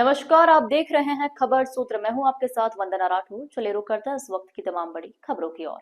नमस्कार, आप देख रहे हैं खबर सूत्र। मैं हूं आपके साथ वंदना राठौर। चलिए रुक करते हैं इस वक्त की तमाम बड़ी खबरों की ओर।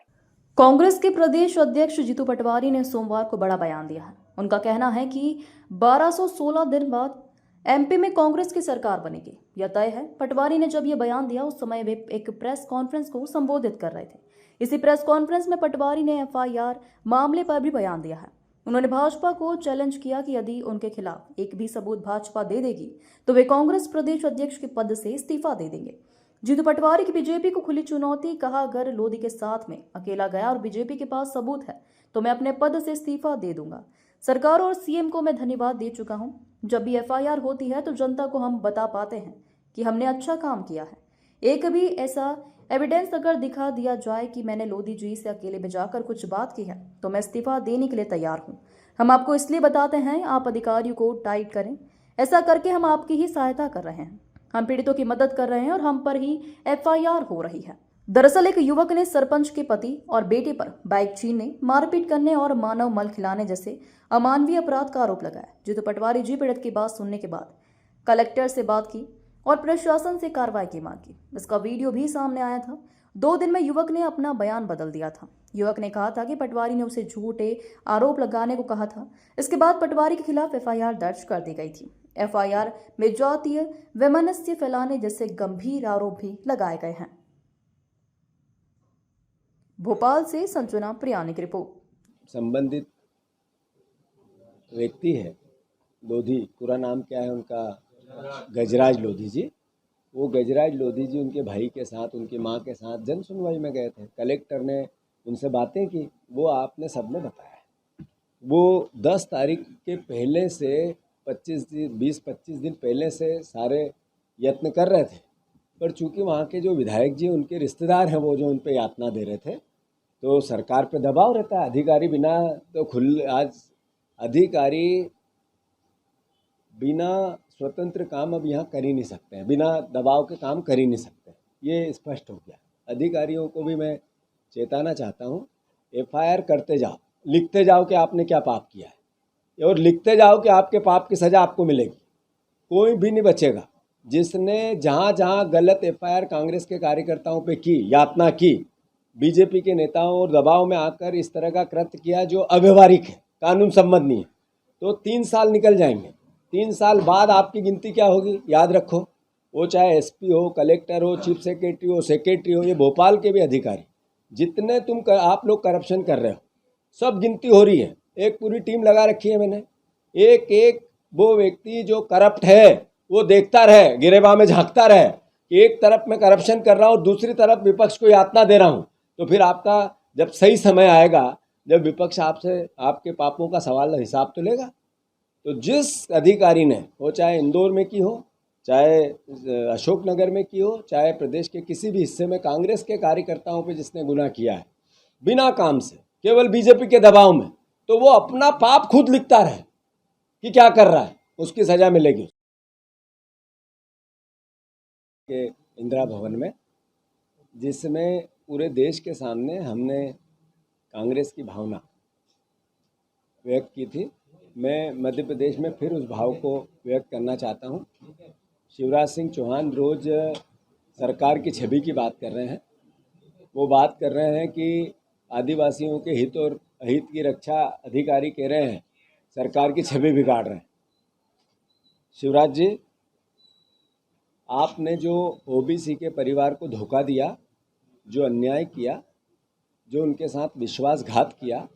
कांग्रेस के प्रदेश अध्यक्ष जीतू पटवारी ने सोमवार को बड़ा बयान दिया है। उनका कहना है कि 1216 दिन बाद एमपी में कांग्रेस की सरकार बनेगी, यह तय है। पटवारी ने जब यह बयान दिया उस समय वे एक प्रेस कॉन्फ्रेंस को संबोधित कर रहे थे। इसी प्रेस कॉन्फ्रेंस में पटवारी ने एफआईआर मामले पर भी बयान दिया है। उन्होंने भाजपा को चैलेंज किया कि यदि उनके खिलाफ एक भी सबूत भाजपा दे देगी तो वे कांग्रेस प्रदेश अध्यक्ष के पद से इस्तीफा दे देंगे। जीतू पटवारी की बीजेपी को खुली चुनौती, कहा अगर लोधी के साथ में अकेला गया और बीजेपी के पास सबूत है तो मैं अपने पद से इस्तीफा दे दूंगा। सरकार और सीएम को मैं धन्यवाद दे चुका हूं। जब भी एफआईआर होती है तो जनता को हम बता पाते हैं कि हमने अच्छा काम किया है। एक भी ऐसा एविडेंस अगर दिखा दिया जाए कि मैंने लोधी जी से अकेले में जाकर कुछ बात की है तो मैं इस्तीफा देने के लिए तैयार हूं। हम आपको इसलिए बताते हैं, आप अधिकारियों को टाइट करें। ऐसा करके हम आपकी ही सहायता कर रहे हैं। हम पीड़ितों की मदद कर रहे हैं और हम पर ही एफआईआर हो रही है। दरअसल एक युवक ने सरपंच के पति और बेटे पर बाइक छीनने, मारपीट करने और मानव मल खिलाने जैसे अमानवीय अपराध का आरोप लगाया। जीतू पटवारी जी पीड़ित की बात सुनने के बाद कलेक्टर से बात की और प्रशासन से कार्रवाई की मांग की। इसका वीडियो भी सामने आया था। 2 दिन में युवक ने अपना बयान बदल दिया था। युवक ने कहा था कि पटवारी ने उसे झूठे आरोप लगाने को कहा था। इसके बाद पटवारी के खिलाफ एफआईआर दर्ज कर दी गई थी। एफआईआर में जातीय वैमनस्य फैलाने जैसे गंभीर आरोप भी लगाए गए हैं। भोपाल से संजना प्रियानी की रिपोर्ट। संबंधित व्यक्ति है लोधी, पूरा नाम क्या है उनका, गजराज लोधी जी। वो गजराज लोधी जी उनके भाई के साथ, उनकी माँ के साथ जन सुनवाई में गए थे। कलेक्टर ने उनसे बातें की, वो आपने सबने बताया। वो 10 तारीख के पहले से 20-25 दिन पहले से सारे यत्न कर रहे थे, पर चूंकि वहाँ के जो विधायक जी उनके रिश्तेदार हैं, वो जो उन पे यातना दे रहे थे, तो सरकार पे दबाव रहता है। अधिकारी बिना तो आज अधिकारी बिना स्वतंत्र काम अब यहाँ कर ही नहीं सकते हैं, बिना दबाव के काम कर ही नहीं सकते। ये स्पष्ट हो गया। अधिकारियों को भी मैं चेताना चाहता हूँ, एफआईआर करते जाओ, लिखते जाओ कि आपने क्या पाप किया है, और लिखते जाओ कि आपके पाप की सज़ा आपको मिलेगी। कोई भी नहीं बचेगा। जिसने जहाँ जहाँ गलत एफआईआर कांग्रेस के कार्यकर्ताओं पे की, यातना की, बीजेपी के नेताओं और दबाव में आकर इस तरह का कृत्य किया जो अव्यवहारिक है, कानून सम्मत नहीं है, तो 3 साल निकल जाएंगे। 3 साल बाद आपकी गिनती क्या होगी, याद रखो। वो चाहे एसपी हो, कलेक्टर हो, चीफ सेक्रेटरी हो, सेक्रेटरी हो, ये भोपाल के भी अधिकारी, जितने आप लोग करप्शन कर रहे हो, सब गिनती हो रही है। एक पूरी टीम लगा रखी है मैंने। एक एक वो व्यक्ति जो करप्ट है वो देखता रहे, गिरेबान में झांकता रहे कि एक तरफ मैं करप्शन कर रहा हूँ, दूसरी तरफ विपक्ष को यातना दे रहा हूँ। तो फिर आपका जब सही समय आएगा, जब विपक्ष आपसे आपके पापों का सवाल हिसाब तो लेगा। तो जिस अधिकारी ने, वो चाहे इंदौर में की हो, चाहे अशोकनगर में की हो, चाहे प्रदेश के किसी भी हिस्से में कांग्रेस के कार्यकर्ताओं पे जिसने गुनाह किया है बिना काम से, केवल बीजेपी के दबाव में, तो वो अपना पाप खुद लिखता रहे कि क्या कर रहा है, उसकी सजा मिलेगी। के इंदिरा भवन में, जिसमें पूरे देश के सामने हमने कांग्रेस की भावना व्यक्त की थी। मैं मध्य प्रदेश में फिर उस भाव को व्यक्त करना चाहता हूँ। शिवराज सिंह चौहान रोज़ सरकार की छवि की बात कर रहे हैं। वो बात कर रहे हैं कि आदिवासियों के हित और अहित की रक्षा अधिकारी कह रहे हैं, सरकार की छवि बिगाड़ रहे हैं। शिवराज जी, आपने जो ओबीसी के परिवार को धोखा दिया, जो अन्याय किया, जो उनके साथ विश्वासघात किया,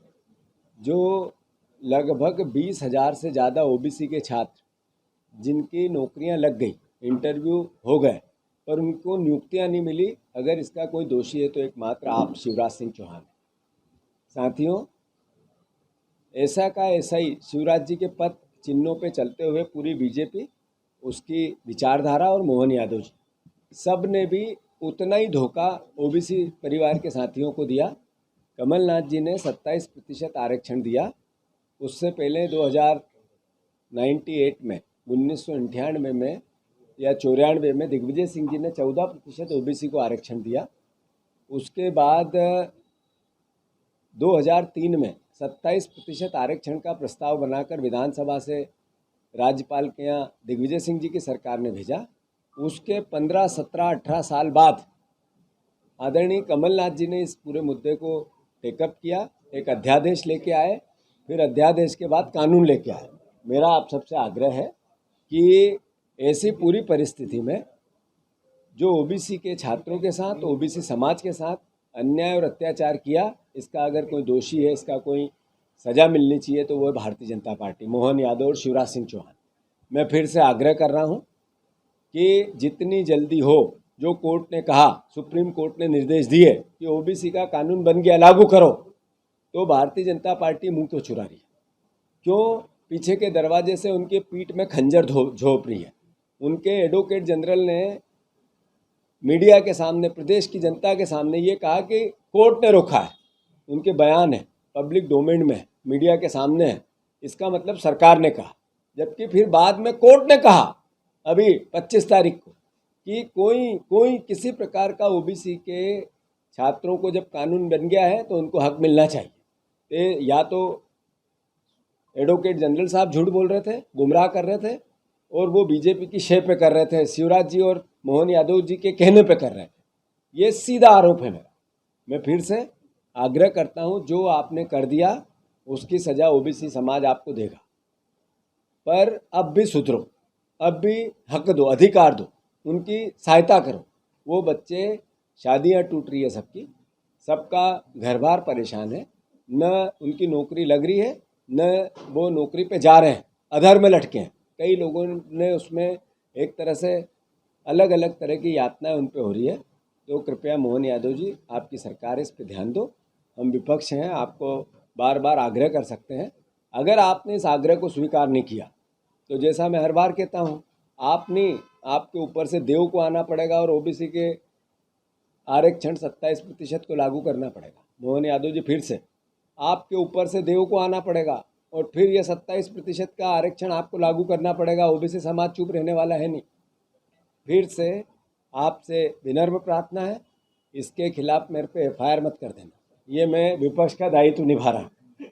जो लगभग 20,000 से ज़्यादा ओबीसी के छात्र जिनकी नौकरियां लग गई, इंटरव्यू हो गए, पर उनको नियुक्तियां नहीं मिली, अगर इसका कोई दोषी है तो एकमात्र आप शिवराज सिंह चौहान। साथियों, ऐसा का ऐसा ही शिवराज जी के पद चिन्हों पे चलते हुए पूरी बीजेपी, उसकी विचारधारा और मोहन यादव जी, सब ने भी उतना ही धोखा ओबीसी परिवार के साथियों को दिया। कमलनाथ जी ने 27% आरक्षण दिया। उससे पहले 2098 में, 1998 में या 94 में दिग्विजय सिंह जी ने 14% ओबीसी को आरक्षण दिया। उसके बाद 2003 में 27% आरक्षण का प्रस्ताव बनाकर विधानसभा से राज्यपाल के यहाँ दिग्विजय सिंह जी की सरकार ने भेजा। उसके 15, 17, 18 साल बाद आदरणीय कमलनाथ जी ने इस पूरे मुद्दे को टेकअप किया, एक अध्यादेश लेके आए, फिर अध्यादेश के बाद कानून लेके आए। मेरा आप सबसे आग्रह है कि ऐसी पूरी परिस्थिति में जो ओबीसी के छात्रों के साथ, ओबीसी समाज के साथ अन्याय और अत्याचार किया, इसका अगर कोई दोषी है, इसका कोई सज़ा मिलनी चाहिए तो वो है भारतीय जनता पार्टी, मोहन यादव और शिवराज सिंह चौहान। मैं फिर से आग्रह कर रहा हूँ कि जितनी जल्दी हो, जो कोर्ट ने कहा, सुप्रीम कोर्ट ने निर्देश दिए कि ओबीसी का कानून बन गया, लागू करो, तो भारतीय जनता पार्टी मुंह क्यों चुरा रही है? क्यों पीछे के दरवाजे से उनके पीठ में खंजर झोंप रही है? उनके एडवोकेट जनरल ने मीडिया के सामने, प्रदेश की जनता के सामने ये कहा कि कोर्ट ने रोका है। उनके बयान है, पब्लिक डोमेन में है, मीडिया के सामने है। इसका मतलब सरकार ने कहा, जबकि फिर बाद में कोर्ट ने कहा अभी 25 तारीख को कि कोई किसी प्रकार का ओबीसी के छात्रों को जब कानून बन गया है तो उनको हक मिलना चाहिए। या तो एडवोकेट जनरल साहब झूठ बोल रहे थे, गुमराह कर रहे थे, और वो बीजेपी की शय पे कर रहे थे, शिवराज जी और मोहन यादव जी के कहने पे कर रहे थे। ये सीधा आरोप है मेरा। मैं फिर से आग्रह करता हूँ, जो आपने कर दिया उसकी सज़ा ओबीसी समाज आपको देगा, पर अब भी सुधरो, अब भी हक दो, अधिकार दो, उनकी सहायता करो। वो बच्चे, शादियाँ टूट रही है सबकी, सबका घर बार परेशान है, न उनकी नौकरी लग रही है, न वो नौकरी पे जा रहे हैं, अधर में लटके हैं। कई लोगों ने उसमें एक तरह से अलग अलग तरह की यातनाएं उन पे हो रही है। तो कृपया मोहन यादव जी, आपकी सरकार इस पे ध्यान दो। हम विपक्ष हैं, आपको बार बार आग्रह कर सकते हैं। अगर आपने इस आग्रह को स्वीकार नहीं किया तो जैसा मैं हर बार कहता हूँ, आपके ऊपर से देव को आना पड़ेगा और ओबीसी के आरक्षण 27% को लागू करना पड़ेगा। मोहन यादव जी, फिर से आपके ऊपर से देव को आना पड़ेगा और फिर ये 27% का आरक्षण आपको लागू करना पड़ेगा। ओबीसी समाज चुप रहने वाला है नहीं। फिर से आपसे विनम्र प्रार्थना है, इसके खिलाफ मेरे पे FIR मत कर देना। ये मैं विपक्ष का दायित्व निभा रहा हूँ,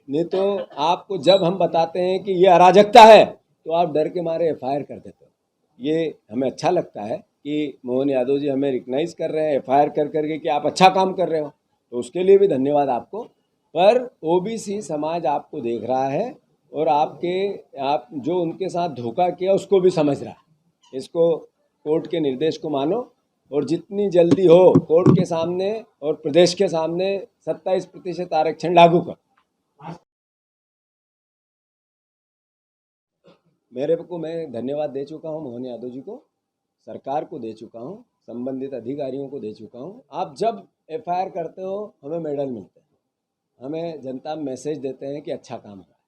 नहीं तो आपको जब हम बताते हैं कि ये अराजकता है तो आप डर के मारे FIR कर देते हो। ये हमें अच्छा लगता है कि मोहन यादव जी हमें रिकग्नाइज़ कर रहे हैं FIR कर करके कि आप अच्छा काम कर रहे हो, तो उसके लिए भी धन्यवाद आपको। पर ओबीसी समाज आपको देख रहा है और आप जो उनके साथ धोखा किया उसको भी समझ रहा है। इसको, कोर्ट के निर्देश को मानो और जितनी जल्दी हो कोर्ट के सामने और प्रदेश के सामने 27% आरक्षण लागू कर। मैं धन्यवाद दे चुका हूं मोहन यादव जी को, सरकार को दे चुका हूं, संबंधित अधिकारियों को दे चुका हूं। आप जब FIR करते हो हमें मेडल मिलते हैं, हमें जनता मैसेज देते हैं कि अच्छा काम हुआ है।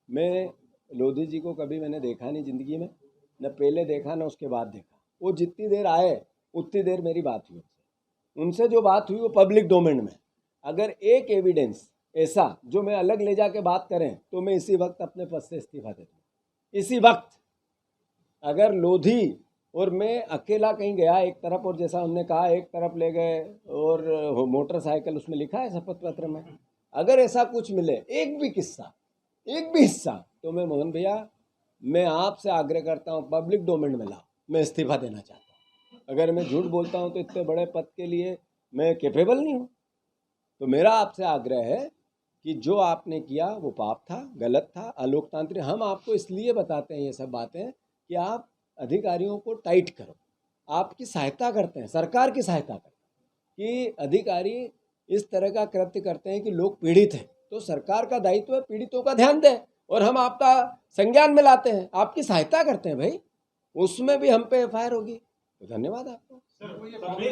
मैं लोधी जी को कभी मैंने देखा नहीं ज़िंदगी में, न पहले देखा न उसके बाद देखा। वो जितनी देर आए उतनी देर मेरी बात हुई उनसे जो बात हुई वो पब्लिक डोमेन में। अगर एक एविडेंस ऐसा जो मैं अलग ले जाके बात करें तो मैं इसी वक्त अपने पद से इस्तीफा देता हूँ। इसी वक्त अगर लोधी और मैं अकेला कहीं गया एक तरफ, और जैसा उन्होंने कहा एक तरफ ले गए और मोटरसाइकिल, उसमें लिखा है शपथ पत्र में, अगर ऐसा कुछ मिले, एक भी किस्सा, एक भी हिस्सा, तो मैं मोहन भैया, मैं आपसे आग्रह करता हूँ पब्लिक डोमेन में लाओ, मैं इस्तीफा देना चाहता हूँ। अगर मैं झूठ बोलता हूँ तो इतने बड़े पद के लिए मैं कैपेबल नहीं हूँ। तो मेरा आपसे आग्रह है कि जो आपने किया वो पाप था, गलत था, अलोकतांत्रिक। हम आपको इसलिए बताते हैं ये सब बातें कि आप अधिकारियों को टाइट करो, आपकी सहायता करते हैं, सरकार की सहायता करते हैं कि अधिकारी इस तरह का कृत्य करते हैं कि लोग पीड़ित हैं, तो सरकार का दायित्व है पीड़ितों का ध्यान दें, और हम आपका संज्ञान में लाते हैं, आपकी सहायता करते हैं भाई, उसमें भी हम पे FIR होगी। तो धन्यवाद आपको।